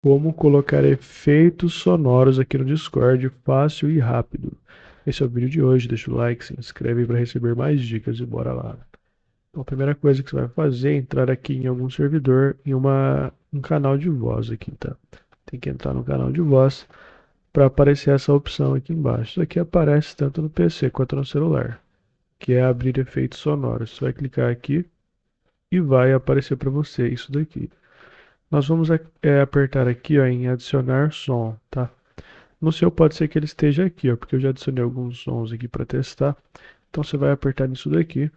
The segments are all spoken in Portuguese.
Como colocar efeitos sonoros aqui no Discord fácil e rápido. Esse é o vídeo de hoje, deixa o like, se inscreve para receber mais dicas e bora lá. Então a primeira coisa que você vai fazer é entrar aqui em algum servidor, em um canal de voz aqui, tá? Tem que entrar no canal de voz para aparecer essa opção aqui embaixo. Isso aqui aparece tanto no PC quanto no celular, que é abrir efeitos sonoros. Você vai clicar aqui e vai aparecer para você isso daqui. Nós vamos apertar aqui ó, em adicionar som, tá? No seu pode ser que ele esteja aqui, ó, porque eu já adicionei alguns sons aqui para testar. Então você vai apertar nisso daqui.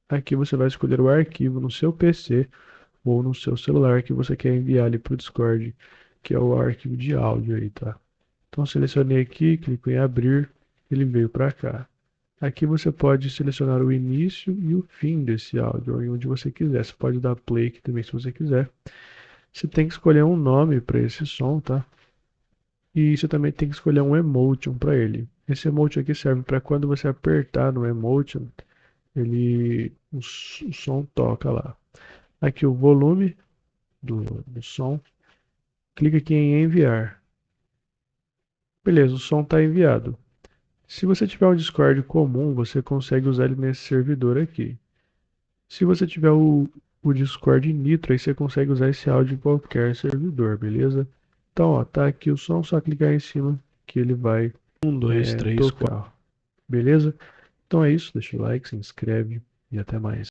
Aqui você vai escolher o arquivo no seu PC ou no seu celular que você quer enviar ali para o Discord, que é o arquivo de áudio aí, tá? Então selecionei aqui, clico em abrir, ele veio para cá. Aqui você pode selecionar o início e o fim desse áudio, ou onde você quiser. Você pode dar play aqui também se você quiser. Você tem que escolher um nome para esse som, tá? E você também tem que escolher um emotion para ele. Esse emotion aqui serve para quando você apertar no emotion, o som toca lá. Aqui o volume do som. Clica aqui em enviar. Beleza, o som está enviado. Se você tiver um Discord comum, você consegue usar ele nesse servidor aqui. Se você tiver o Discord Nitro, aí você consegue usar esse áudio em qualquer servidor, beleza? Então, ó, tá aqui o som, só clicar em cima que ele vai 1, 2, 3, 4. tocar, beleza? Então é isso, deixa o like, se inscreve e até mais.